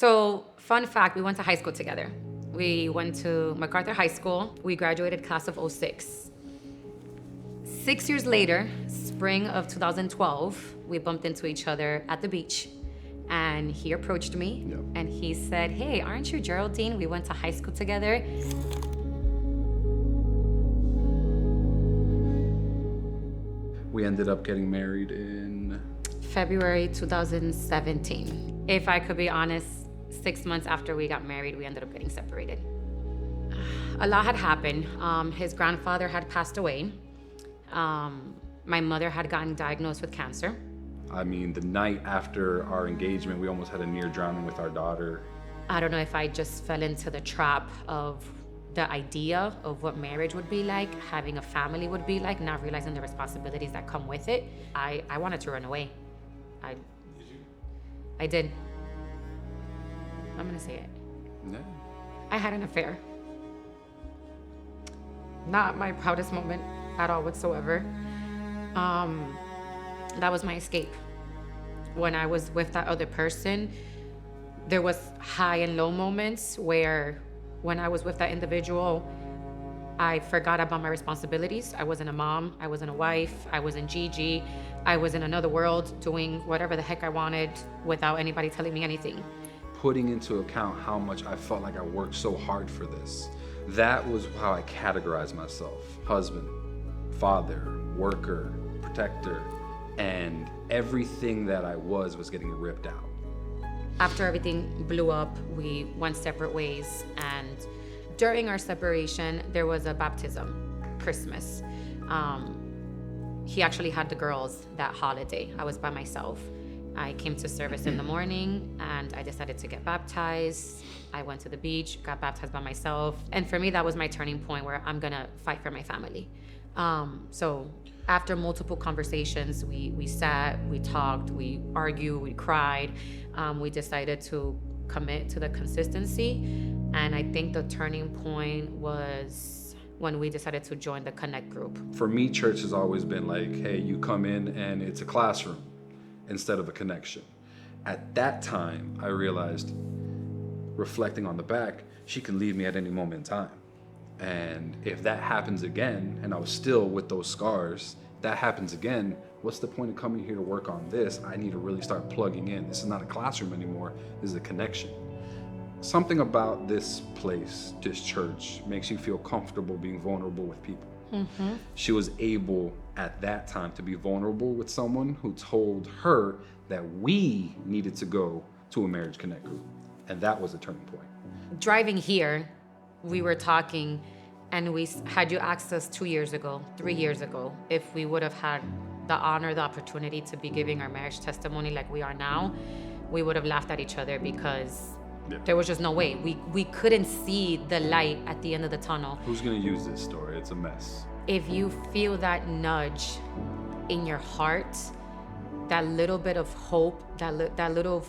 So, fun fact, we went to high school together. We went to MacArthur High School. We graduated class of '06. 6 years later, spring of 2012, we bumped into each other at the beach. And he approached me and he said, "Hey, aren't you Geraldine? We went to high school together." We ended up getting married in February 2017. If I could be honest, 6 months after we got married, we ended up getting separated. A lot had happened. His grandfather had passed away. My mother had gotten diagnosed with cancer. I mean, the night after our engagement, we almost had a near drowning with our daughter. I don't know if I just fell into the trap of the idea of what marriage would be like, having a family would be like, not realizing the responsibilities that come with it. I wanted to run away. Did you? I did. I'm gonna say it. Yeah. I had an affair. Not my proudest moment at all whatsoever. That was my escape. When I was with that other person, there was high and low moments where when I was with that individual, I forgot about my responsibilities. I wasn't a mom, I wasn't a wife, I wasn't Gigi. I was in another world doing whatever the heck I wanted without anybody telling me anything. Putting into account how much I felt like I worked so hard for this. That was how I categorized myself. Husband, father, worker, protector, and everything that I was getting ripped out. After everything blew up, we went separate ways, and during our separation, there was a baptism, Christmas. He actually had the girls that holiday. I was by myself. I came to service in the morning and I decided to get baptized. I went to the beach, got baptized by myself. And for me, that was my turning point where I'm gonna fight for my family. So after multiple conversations, we sat, we talked, we argued, we cried. We decided to commit to the consistency. And I think the turning point was when we decided to join the Connect group. For me, church has always been like, hey, you come in and it's a classroom instead of a connection. At that time, I realized, reflecting on the back, she can leave me at any moment in time. And if that happens again, and I was still with those scars, that happens again, what's the point of coming here to work on this? I need to really start plugging in. This is not a classroom anymore, this is a connection. Something about this place, this church, makes you feel comfortable being vulnerable with people. Mm-hmm. She was able at that time to be vulnerable with someone who told her that we needed to go to a marriage connect group. And that was a turning point. Driving here, we were talking and we had you asked us 2 years ago, 3 years ago, if we would have had the honor, the opportunity to be giving our marriage testimony like we are now, we would have laughed at each other because there was just no way. We couldn't see the light at the end of the tunnel. Who's gonna use this story? It's a mess. If you feel that nudge in your heart, that little bit of hope, that little,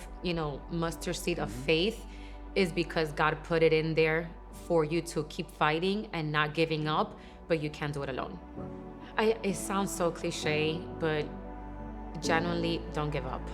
mustard seed of faith, is because God put it in there for you to keep fighting and not giving up, but you can't do it alone. It sounds so cliche, but genuinely, don't give up.